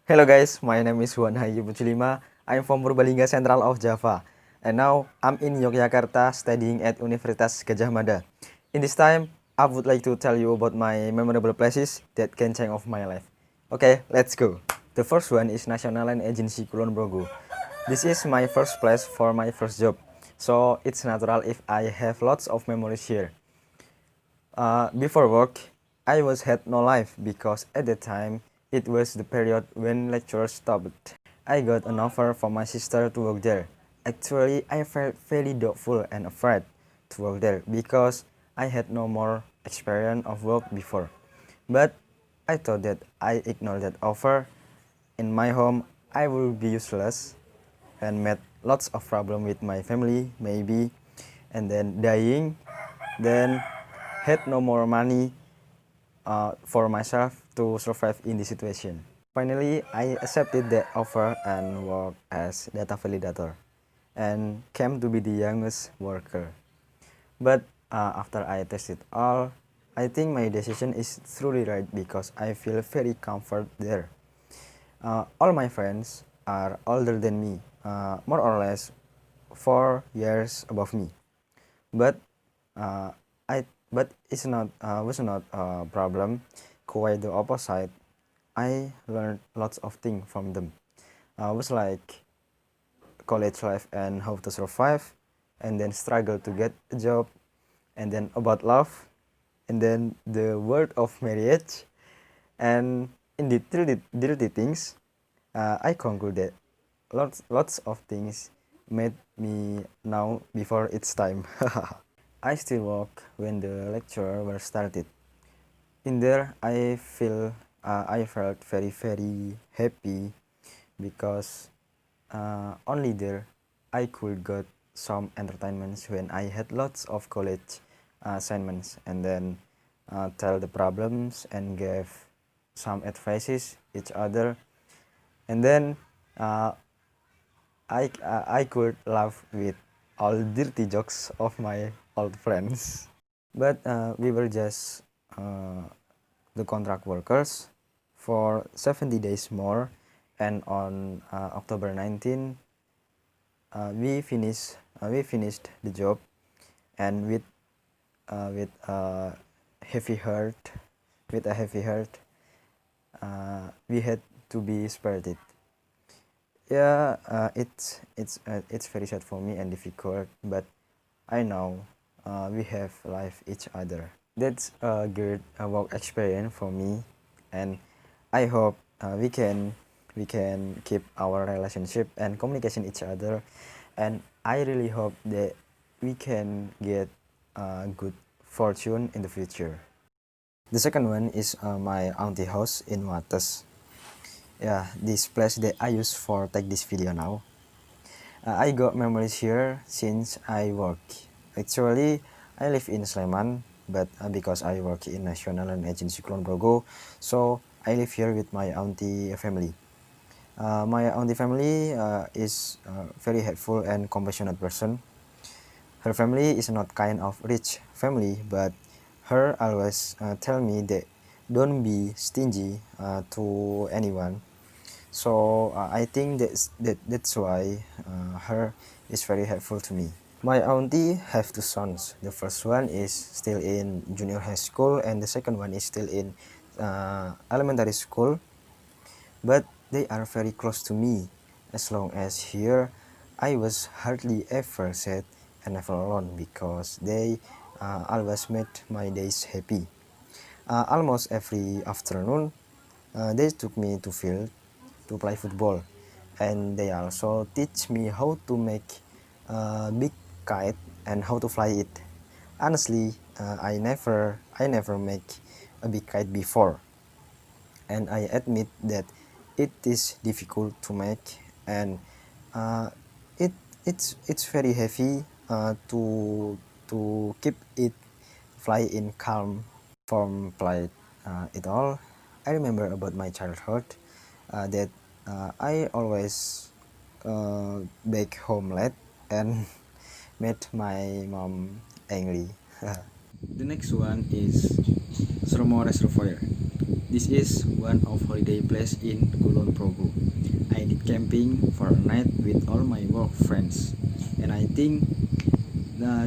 Hello guys, my name is Juan Haji Puculima. I'm from Purbalingga Central of Java. And now I'm in Yogyakarta studying at Universitas Gadjah Mada. In this time, I would like to tell you about my memorable places that can change of my life. Okay, let's go. The first one is National Land Agency Kulon Progo. This is my first place for my first job. So it's natural if I have lots of memories here. Before work, I was had no life because at the time it was the period when lectures stopped. I got an offer from my sister to work there. Actually, I felt very doubtful and afraid to work there because I had no more experience of work before. But I thought that I ignored that offer. In my home, I will be useless and met lots of problem with my family maybe, and then dying, then had no more money for myself to survive in this situation. Finally, I accepted the offer and worked as data validator and came to be the youngest worker. But after I tested all, I think my decision is truly right because I feel very comfort there. All my friends are older than me, more or less 4 years above me. But uh, I but it's not was not a problem. Quite the opposite. I learned lots of things from them. Was like college life and how to survive, and then struggle to get a job, and then about love, and then the word of marriage, and in the dirty things, I concluded lots of things made me now before its time. I still walk when the lecture was started. In there, I felt very happy because only there I could get some entertainments when I had lots of college assignments, and then tell the problems and gave some advices each other, and then uh, I could laugh with all dirty jokes of my old friends. But we were just uh, the contract workers for 70 days more, and on October 19, we finished the job, and with heavy heart, with a heavy heart, we had to be spirited. Yeah, it's very sad for me and difficult, but I know we have life each other. That's a good work experience for me, and I hope we can keep our relationship and communication each other, and I really hope that we can get good fortune in the future. The second one is my auntie house in Wates. Yeah, this place that I use for take this video now. I got memories here since I work. Actually, I live in Sleman, but because I work in National and Agency Kulon Progo, so I live here with my auntie family. My auntie family is very helpful and compassionate person. Her family is not kind of rich family, but her always tell me that don't be stingy to anyone. So I think that's why her is very helpful to me. My auntie have two sons. The first one is still in junior high school, and the second one is still in elementary school. But they are very close to me. As long as here, I was hardly ever sad and never alone because they always made my days happy. Almost every afternoon, they took me to field to play football, and they also teach me how to make a big kite and how to fly it. Honestly, I never make a big kite before, and I admit that it is difficult to make, and uh, it it's very heavy to keep it fly in calm form flight it all. I remember about my childhood that I always back home late and made my mom angry. The next one is Sermo Reservoir. This is one of holiday place in Kulon Progo. I did camping for a night with all my work friends, and I think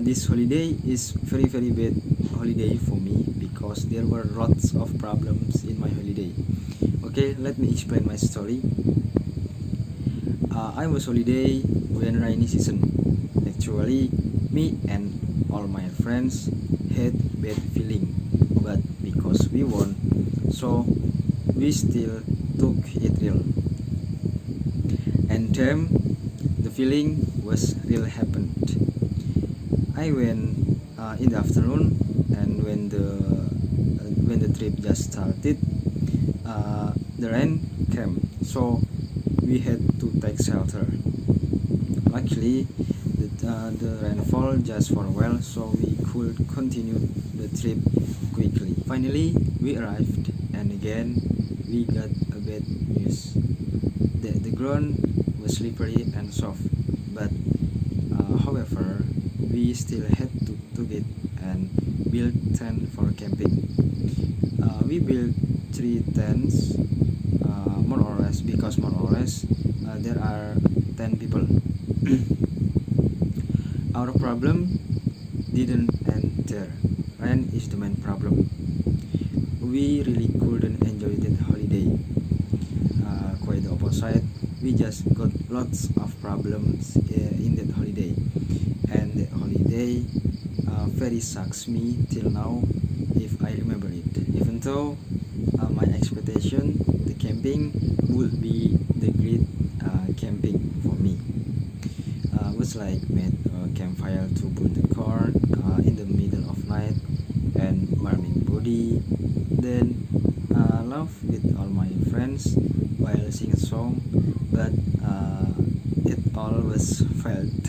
this holiday is very bad holiday for me because there were lots of problems in my holiday. Okay, let me explain my story. I was holiday when rainy season. Actually, me and all my friends had bad feeling, but because we won, so we still took it real. And damn, the feeling was real happened. I went in the afternoon, and when the trip just started, the rain came, so we had to take shelter. Luckily, the rainfall just for a while, so we could continue the trip quickly. Finally, we arrived, and again, we got a bad news. The ground was slippery and soft, but however, we still had to took it and build tent for camping. We built 3 tents, more or less, because more or less there are 10 people. Our problem didn't end there. Rain is the main problem. We really couldn't enjoy that holiday. Quite the opposite. We just got lots of problems in that holiday, and that holiday very sucks me till now if I remember it. Even though my expectation, the camping would be the great camping for me. Was like made a campfire to burn the corn in the middle of night and warming body. Then laugh with all my friends while sing a song, but it all was failed.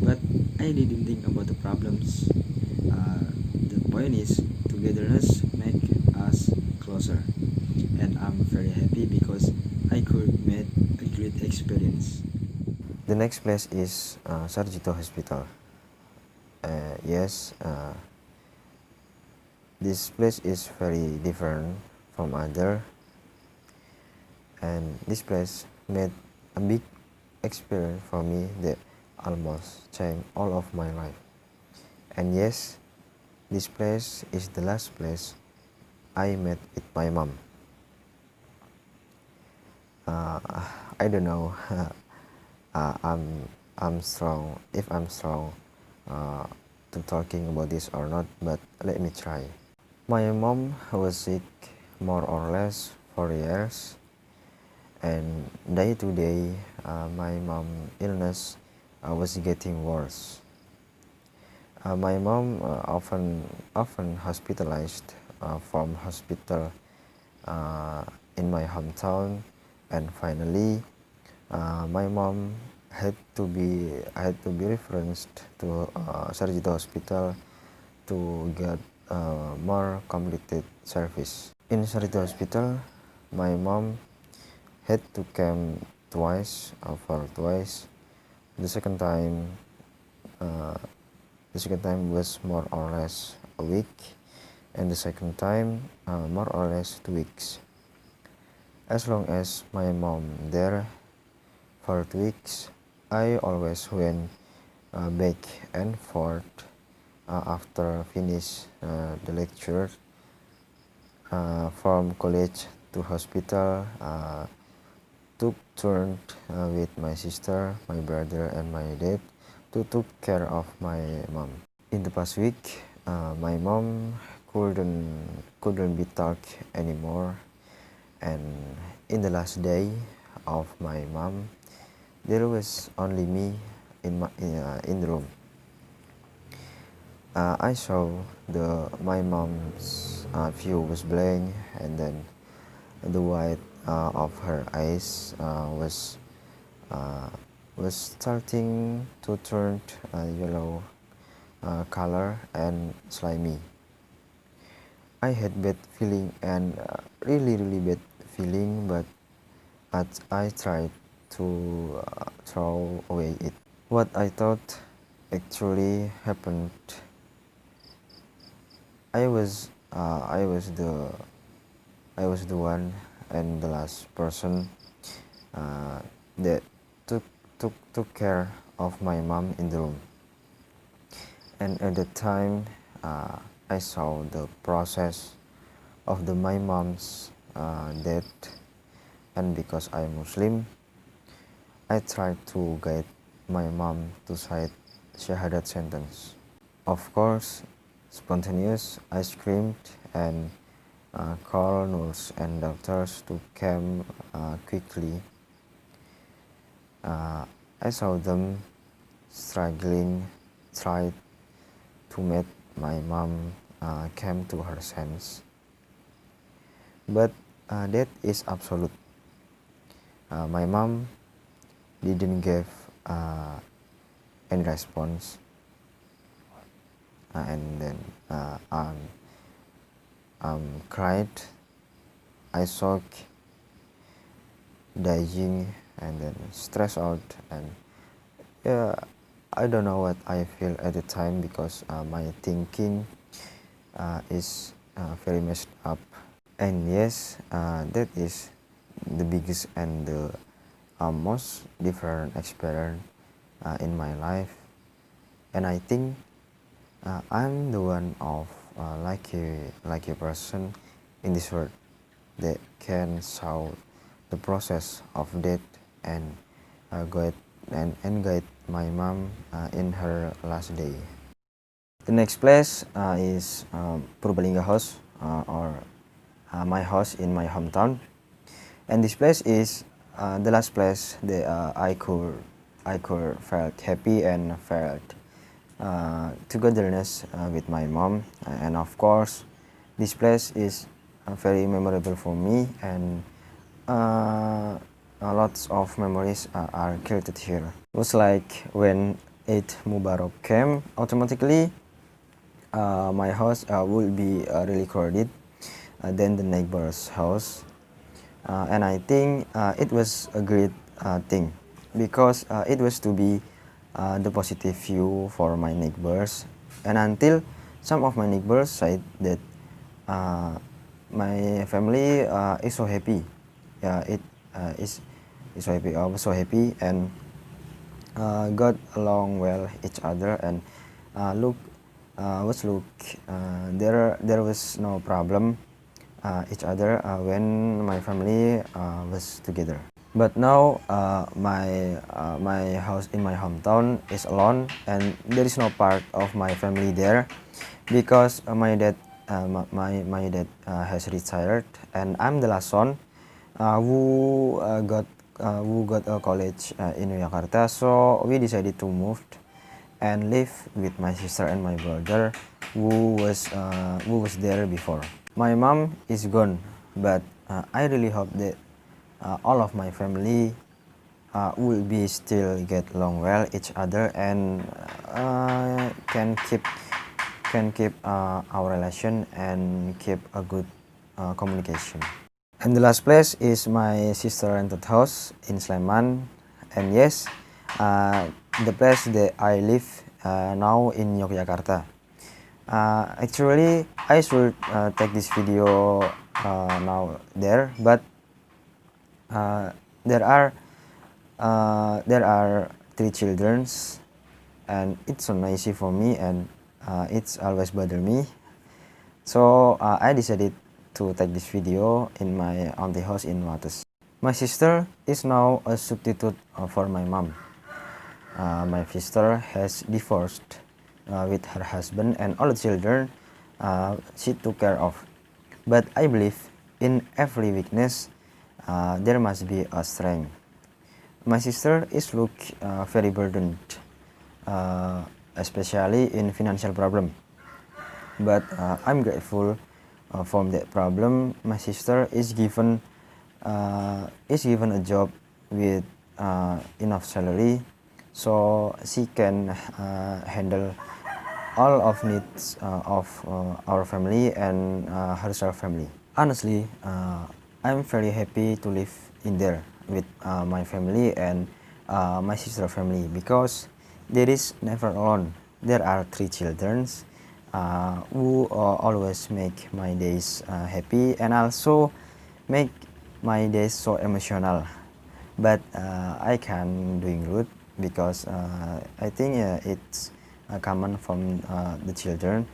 But I didn't think about the problems. The point is, togetherness make us closer, and I'm very happy because I could make a great experience. The next place is Sarjito Hospital. Yes, this place is very different from other, and this place made a big experience for me that almost changed all of my life. And yes, this place is the last place I met with my mom. I don't know. I'm strong. If I'm strong to talking about this or not, but let me try. My mom was sick more or less 4 years, and day to day, my mom illness was getting worse. My mom often hospitalized from hospital in my hometown, and finally, my mom had to be referenced to Sarjito Hospital to get more completed service. In Sarjito Hospital, my mom had to come twice, for twice. The second time was more or less a week, and the second time more or less 2 weeks. As long as my mom there for 2 weeks, I always went back and forth after finish the lecture from college to hospital. Took turn with my sister, my brother, and my dad to took care of my mom. In the past week, my mom couldn't be talk anymore, and in the last day of my mom, there was only me in the room. I saw my mom's view was blank, and then the white of her eyes was starting to turn yellow color and slimy. I had bad feeling and really bad feeling, but I tried to throw away it. What I thought actually happened. I was I was the one and the last person that took care of my mom in the room. And at that time, I saw the process of my mom's death, and because I'm Muslim, I tried to guide my mom to cite Shahadat sentence. Of course, spontaneous, I screamed and called nurse and doctors to come quickly. I saw them struggling, tried to make my mom come to her sense. But that is absolute. My mom didn't give any response, and then cried. I shock, dying, and then stressed out, and yeah, I don't know what I feel at the time because my thinking is very messed up. And yes, that is the biggest and the most different experience in my life. And I think I'm the one of lucky person in this world that can solve the process of death and guide my mom in her last day. The next place is Purbalingga House, or my house in my hometown, and this place is the last place that I could felt happy and felt togetherness with my mom, and of course this place is very memorable for me, and lots of memories are created here. It was like when Eid Mubarak came, automatically my house will be really crowded than the neighbor's house, and I think it was a great thing because it was to be the positive view for my neighbors, and until some of my neighbors said that my family is so happy. It is so happy. I was so happy and got along well each other, and look there was no problem each other when my family was together. But now my house in my hometown is alone, and there is no part of my family there because my dad has retired, and I'm the last son who got a college in Jakarta. So we decided to move and live with my sister and my brother who was there before. My mom is gone, but I really hope that all of my family will be still get along well each other, and can keep our relation and keep a good communication. And the last place is my sister rented house in Sleman, and yes, the place that I live now in Yogyakarta. Actually, I should take this video now there, but there are 3 children, and it's so noisy for me, and it's always bother me. So I decided to take this video in my auntie house in Wates. My sister is now a substitute for my mom. My sister has divorced with her husband, and all the children she took care of. But I believe in every weakness there must be a strength. My sister is very burdened, especially in financial problem. But I'm grateful from that problem. My sister is given a job with enough salary, so she can handle all of needs of our family and herself family. Honestly, I'm very happy to live in there with my family and my sister family, because there is never alone. There are 3 children who always make my days happy, and also make my days so emotional, but I can doing good because I think it's common from the children.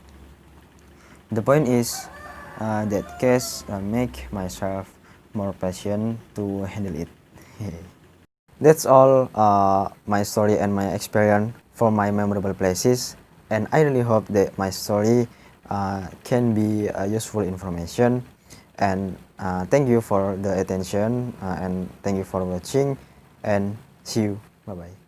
The point is that case make myself more patient to handle it. That's all my story and my experience for my memorable places, and I really hope that my story can be useful information. And thank you for the attention, and thank you for watching, and see you. Bye bye.